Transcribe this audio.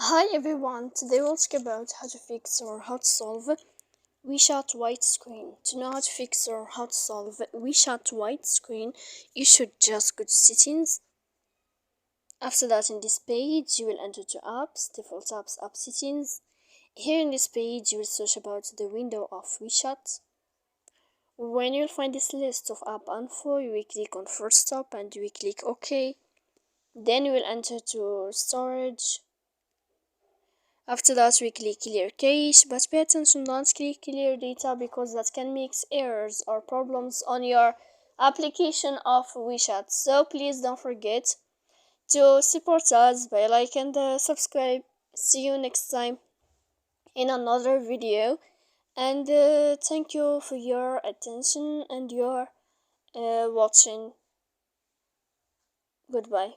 Hi everyone, today we'll talk about how to fix or how to solve WeChat white screen. To know how to fix or how to solve WeChat white screen, you should just go to settings. After that, in this page, you will enter to apps, default apps, app settings. Here in this page, you will search about the window of WeChat. When you'll find this list of app info, you will click on first stop and you will click OK. Then you will enter to storage. After that, we click clear cache, but pay attention, don't click clear data because that can make errors or problems on your application of WeChat. So please don't forget to support us by like and subscribe. See you next time in another video, and thank you for your attention and your watching. Goodbye.